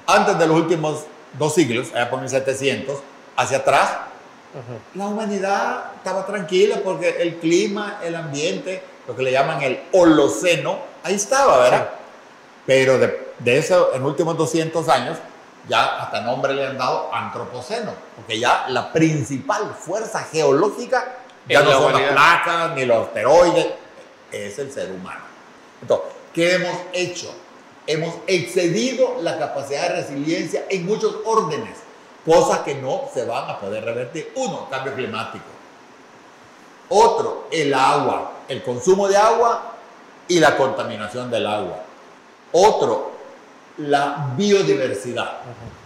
Antes de los últimos 2 siglos, allá por 1700, hacia atrás, la humanidad estaba tranquila porque el clima, el ambiente, lo que le llaman el Holoceno, ahí estaba, ¿verdad? Sí. Pero de eso, en los últimos 200 años, ya hasta nombre le han dado Antropoceno, porque ya la principal fuerza geológica ya no son las placas ni los asteroides, es el ser humano. Entonces, ¿qué hemos hecho? Hemos excedido la capacidad de resiliencia en muchos órdenes, cosas que no se van a poder revertir. Uno, cambio climático. Otro, el agua, el consumo de agua y la contaminación del agua. Otro, la biodiversidad.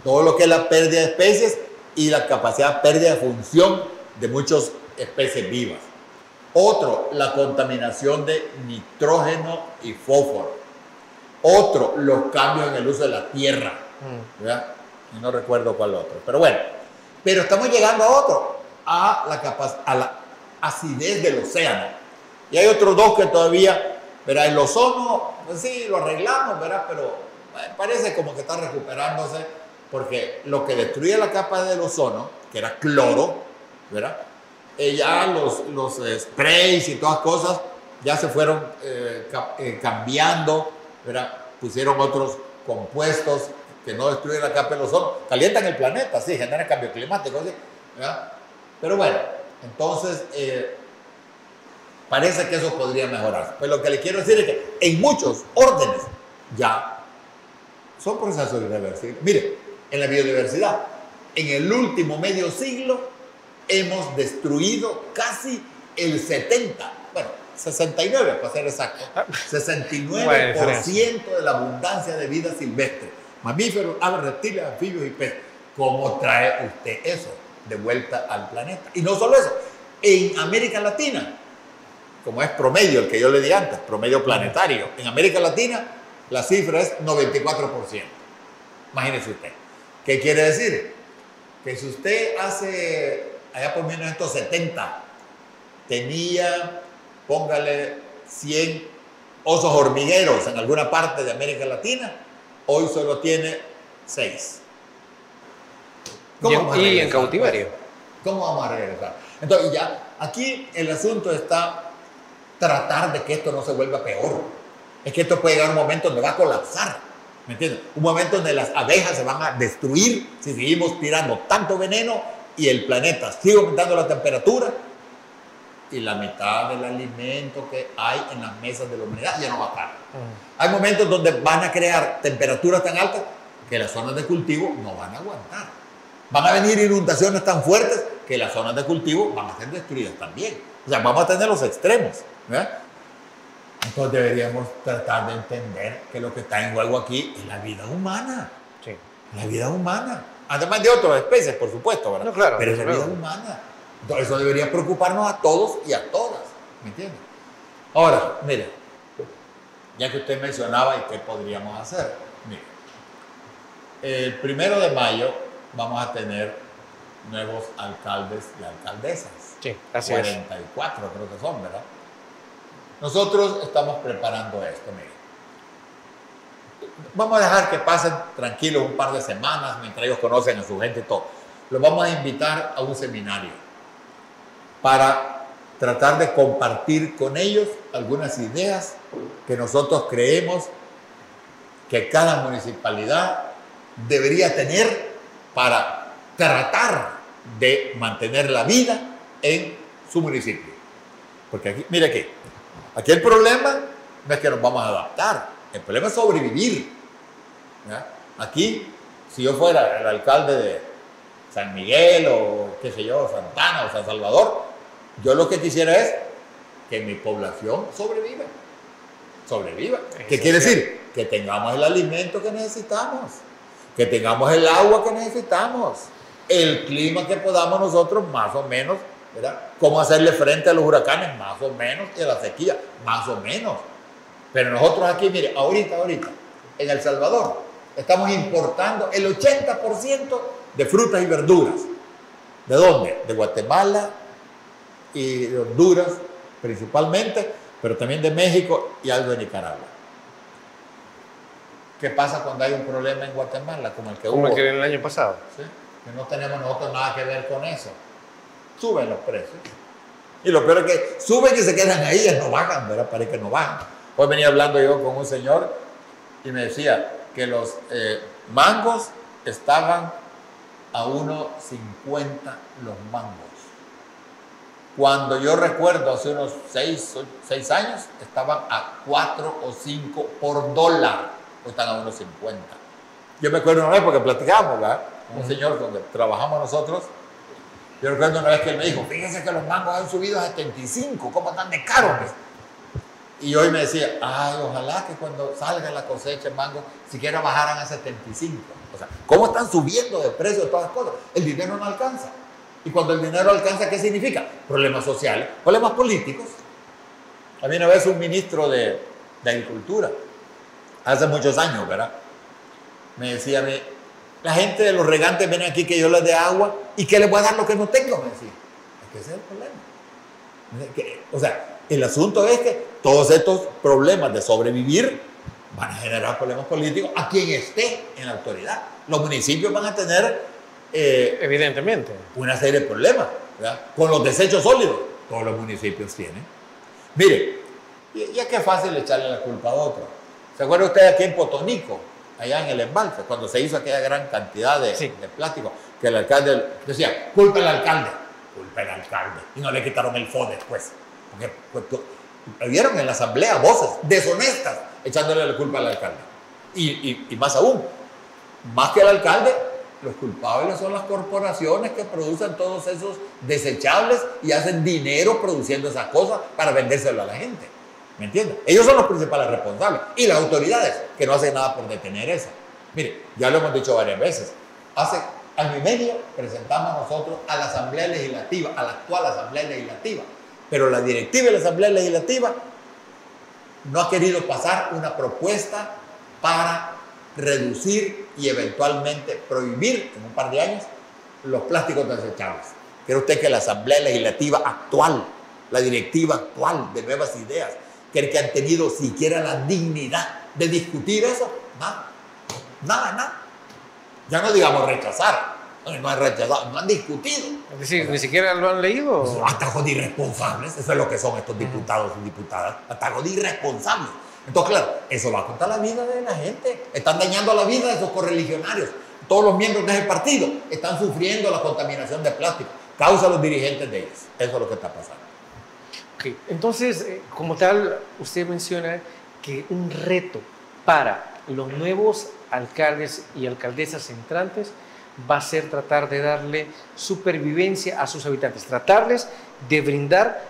Todo lo que es la pérdida de especies y la capacidad de pérdida de función de muchas especies vivas. Otro, la contaminación de nitrógeno y fósforo. Otro, los cambios en el uso de la tierra. ¿Verdad? Y no recuerdo cuál otro. Pero bueno, pero estamos llegando a otro, a la acidez del océano. Y hay otros 2 que todavía, ¿verdad? El ozono, pues sí, lo arreglamos, ¿verdad? Pero parece como que está recuperándose, porque lo que destruye la capa del ozono, que era cloro, ¿verdad? Ya los sprays y todas cosas ya se fueron cambiando, ¿verdad? Pusieron otros compuestos que no destruyen la capa del ozono, calientan el planeta, sí, generan cambio climático, ¿sí? ¿verdad? Pero bueno, entonces parece que eso podría mejorar. Pues lo que le quiero decir es que en muchos órdenes ya son procesos irreversibles. Mire, en la biodiversidad, en el último medio siglo hemos destruido casi el 69 para ser exacto, 69% de la abundancia de vida silvestre, mamíferos, aves, reptiles, anfibios y peces. ¿Cómo trae usted eso de vuelta al planeta? Y no solo eso, en América Latina, como es promedio, el que yo le di antes, promedio planetario, en América Latina la cifra es 94%. Imagínese usted. ¿Qué quiere decir? Que si usted hace, allá por 1970, tenía, póngale 100 osos hormigueros en alguna parte de América Latina, hoy solo tiene 6. Y en cautiverio. ¿Cómo vamos a regresar? Entonces ya, aquí el asunto está tratar de que esto no se vuelva peor. Es que esto puede llegar a un momento donde va a colapsar, ¿me entiendes? Un momento donde las abejas se van a destruir si seguimos tirando tanto veneno y el planeta sigue aumentando la temperatura y la mitad del alimento que hay en las mesas de la humanidad ya no va a estar. Hay momentos donde van a crear temperaturas tan altas que las zonas de cultivo no van a aguantar. Van a venir inundaciones tan fuertes que las zonas de cultivo van a ser destruidas también. O sea, vamos a tener los extremos, ¿verdad? Entonces deberíamos tratar de entender que lo que está en juego aquí es la vida humana. Sí. La vida humana. Además de otras especies, por supuesto, ¿verdad? No, claro, pero es la vida humana. Entonces eso debería preocuparnos a todos y a todas. ¿Me entiendes? Ahora, mire, ya que usted mencionaba y qué podríamos hacer. Mire, el 1 de mayo vamos a tener nuevos alcaldes y alcaldesas. Sí, así es. 44 creo que son, ¿verdad? Nosotros estamos preparando esto, mire. Vamos a dejar que pasen tranquilos un par de semanas mientras ellos conocen a su gente y todo. Los vamos a invitar a un seminario para tratar de compartir con ellos algunas ideas que nosotros creemos que cada municipalidad debería tener para tratar de mantener la vida en su municipio. Porque aquí, mire aquí el problema no es que nos vamos a adaptar, el problema es sobrevivir. ¿Ya? Aquí, si yo fuera el alcalde de San Miguel o qué sé yo, Santana o San Salvador, yo lo que quisiera es que mi población sobreviva. ¿Qué quiere decir? Que tengamos el alimento que necesitamos, que tengamos el agua que necesitamos, el clima que podamos nosotros más o menos, ¿verdad? Cómo hacerle frente a los huracanes más o menos y a la sequía más o menos. Pero nosotros aquí, mire, ahorita, en El Salvador, estamos importando el 80% de frutas y verduras. ¿De dónde? De Guatemala y de Honduras principalmente, pero también de México y algo de Nicaragua. ¿Qué pasa cuando hay un problema en Guatemala como el que hubo? Como el que el año pasado. ¿Sí? Que no tenemos nosotros nada que ver con eso. Suben los precios. Y lo peor es que suben y se quedan ahí y no bajan, ¿verdad? Parece que no bajan. Hoy venía hablando yo con un señor y me decía que los mangos estaban a 1.50 los mangos. Cuando yo recuerdo hace unos 6 años, estaban a 4 o 5 por dólar. Hoy están a 1.50. Yo me acuerdo una vez porque platicamos, ¿verdad? Un señor donde trabajamos nosotros. Yo recuerdo una vez que él me dijo, fíjense que los mangos han subido a 75, ¿cómo están de caros? Y hoy me decía, ay, ojalá que cuando salga la cosecha de mango, siquiera bajaran a 75. O sea, ¿cómo están subiendo de precio todas las cosas? El dinero no alcanza. Y cuando el dinero alcanza, ¿qué significa? Problemas sociales, problemas políticos. A mí una vez un ministro de Agricultura, hace muchos años, ¿verdad? Me decía a mí, la gente de los regantes viene aquí que yo les dé agua y que les voy a dar lo que no tengo, me decía. Es que ese es el problema. O sea, el asunto es que todos estos problemas de sobrevivir van a generar problemas políticos a quien esté en la autoridad. Los municipios van a tener evidentemente una serie de problemas, ¿verdad? Con los desechos sólidos. Todos los municipios tienen. Mire, ya que es fácil echarle la culpa a otro. ¿Se acuerda usted aquí en Potonico, allá en el embalse, cuando se hizo aquella gran cantidad de plástico, que el alcalde decía, culpa al alcalde, y no le quitaron el FODE después? Porque vieron en la asamblea voces deshonestas echándole la culpa al alcalde. Y más aún, más que al alcalde, los culpables son las corporaciones que producen todos esos desechables y hacen dinero produciendo esas cosas para vendérselo a la gente. ¿Me entiendes? Ellos son los principales responsables. Y las autoridades que no hacen nada por detener eso. Mire, ya lo hemos dicho varias veces. Hace año y medio presentamos nosotros a la Asamblea Legislativa, a la actual Asamblea Legislativa. Pero la directiva de la Asamblea Legislativa no ha querido pasar una propuesta para reducir y eventualmente prohibir en un par de años los plásticos desechables. ¿Cree usted que la Asamblea Legislativa actual, la directiva actual de Nuevas Ideas, cree que han tenido siquiera la dignidad de discutir eso? Nada. Ya no digamos rechazar. No han rechazado, no han discutido. Es decir, ni siquiera lo han leído. Atajos de irresponsables, eso es lo que son estos diputados y diputadas, atajos de irresponsables. Entonces, claro, eso va contra la vida de la gente. Están dañando la vida de esos correligionarios. Todos los miembros de ese partido están sufriendo la contaminación de plástico. Causa a los dirigentes de ellos. Eso es lo que está pasando. Okay. Entonces, como tal, usted menciona que un reto para los nuevos alcaldes y alcaldesas entrantes va a ser tratar de darle supervivencia a sus habitantes, tratarles de brindar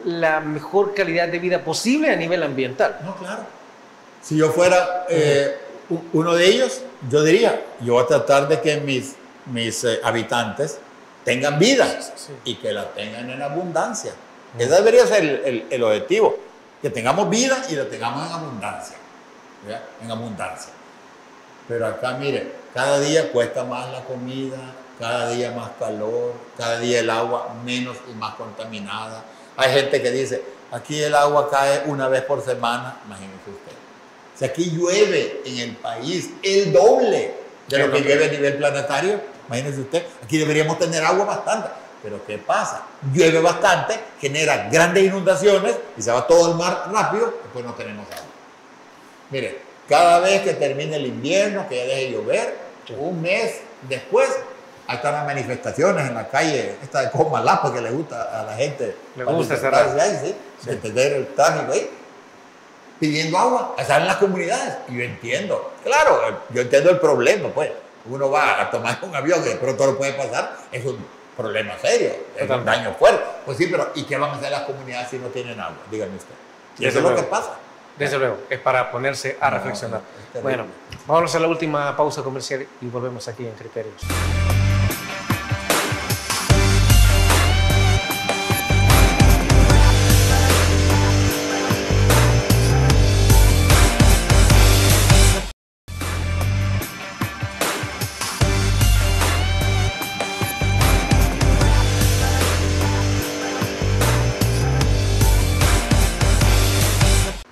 la mejor calidad de vida posible a nivel ambiental. No, claro. Si yo fuera uno de ellos, yo diría, yo voy a tratar de que mis habitantes tengan vida y que la tengan en abundancia. Ese debería ser el objetivo, que tengamos vida y la tengamos en abundancia. ¿Ya? En abundancia. Pero acá, mire, cada día cuesta más la comida, cada día más calor, cada día el agua menos y más contaminada. Hay gente que dice, aquí el agua cae una vez por semana, imagínese usted. Si aquí llueve en el país el doble de lo que llueve a nivel planetario, imagínese usted, aquí deberíamos tener agua bastante. Pero ¿qué pasa? Llueve bastante, genera grandes inundaciones y se va todo el mar rápido, después no tenemos agua. Mire, cada vez que termine el invierno, que ya deje de llover, un mes después, ahí están las manifestaciones en la calle, esta de Comalapa, que le gusta a la gente. Le gusta cerrar. Ahí, ¿sí? Sí. Entender el tráfico ahí, pidiendo agua, están en las comunidades. Y yo entiendo, claro, yo entiendo el problema, pues. Uno va a tomar un avión y de pronto lo puede pasar, es un problema serio, es un daño fuerte. Pues sí, pero ¿y qué van a hacer las comunidades si no tienen agua? Dígame usted. Y eso es lo que pasa. Desde luego, es para ponerse a reflexionar. Bueno, vamos a la última pausa comercial y volvemos aquí en Criterios.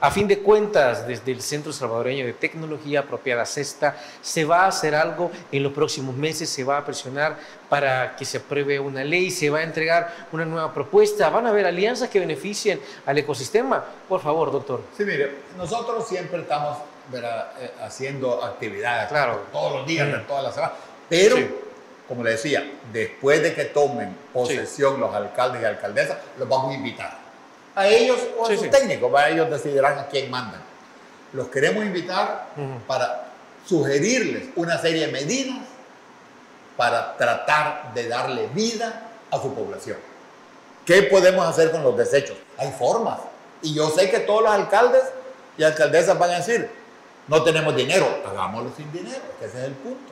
A fin de cuentas, desde el Centro Salvadoreño de Tecnología Apropiada, CESTA, se va a hacer algo en los próximos meses, se va a presionar para que se apruebe una ley, se va a entregar una nueva propuesta, van a haber alianzas que beneficien al ecosistema. Por favor, doctor. Sí, mire, nosotros siempre estamos, ¿verdad?, haciendo actividades, claro, todos los días, todas las semanas, pero, sí, como le decía, después de que tomen posesión, sí, los alcaldes y alcaldesas, los vamos a invitar. A ellos o a sus técnicos, ellos decidirán a quién mandan. Los queremos invitar para sugerirles una serie de medidas para tratar de darle vida a su población. ¿Qué podemos hacer con los desechos? Hay formas. Y yo sé que todos los alcaldes y alcaldesas van a decir, no tenemos dinero, hagámoslo sin dinero, que ese es el punto.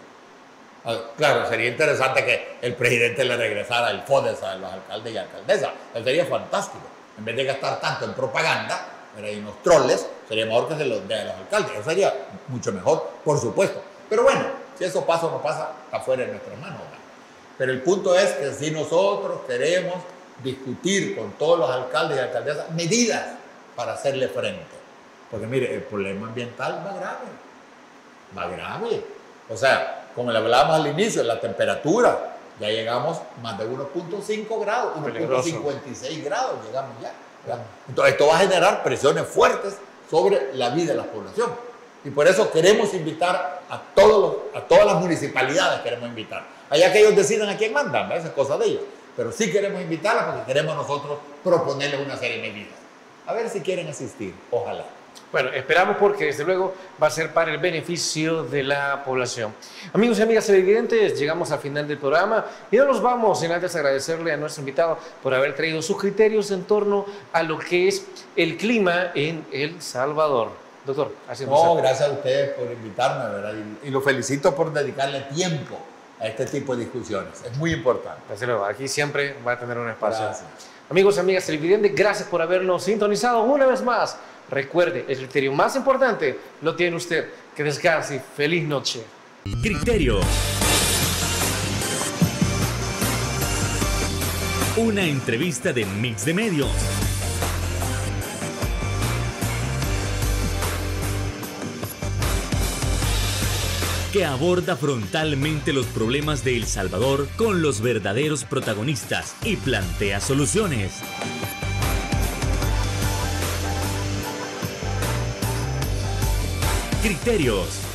Claro, sería interesante que el presidente le regresara el FODES a los alcaldes y alcaldesas. Eso sería fantástico. En vez de gastar tanto en propaganda, y unos troles, sería mejor que se los dé a los alcaldes. Eso sería mucho mejor, por supuesto. Pero bueno, si eso pasa o no pasa, está fuera de nuestras manos. Pero el punto es que si nosotros queremos discutir con todos los alcaldes y alcaldesas medidas para hacerle frente. Porque mire, el problema ambiental va grave. Va grave. O sea, como le hablábamos al inicio, la temperatura. Ya llegamos más de 1.5 grados, 1.56 grados llegamos ya. Entonces esto va a generar presiones fuertes sobre la vida de la población. Y por eso queremos invitar a todas las municipalidades, queremos invitar. Allá que ellos decidan a quién mandan, esa es cosa de ellos. Pero sí queremos invitarlas porque queremos nosotros proponerles una serie de medidas. A ver si quieren asistir, ojalá. Bueno, esperamos porque desde luego va a ser para el beneficio de la población. Amigos y amigas televidentes, llegamos al final del programa y no nos vamos sin antes agradecerle a nuestro invitado por haber traído sus criterios en torno a lo que es el clima en El Salvador. Doctor, gracias a ustedes por invitarme, ¿verdad? Y lo felicito por dedicarle tiempo a este tipo de discusiones. Es muy importante. Desde luego, aquí siempre va a tener un espacio. Gracias. Amigos y amigas televidentes, gracias por habernos sintonizado una vez más. Recuerde, el criterio más importante lo tiene usted. Que descanse y feliz noche. Criterio. Una entrevista de Mix de Medios. Que aborda frontalmente los problemas de El Salvador con los verdaderos protagonistas y plantea soluciones. Criterios.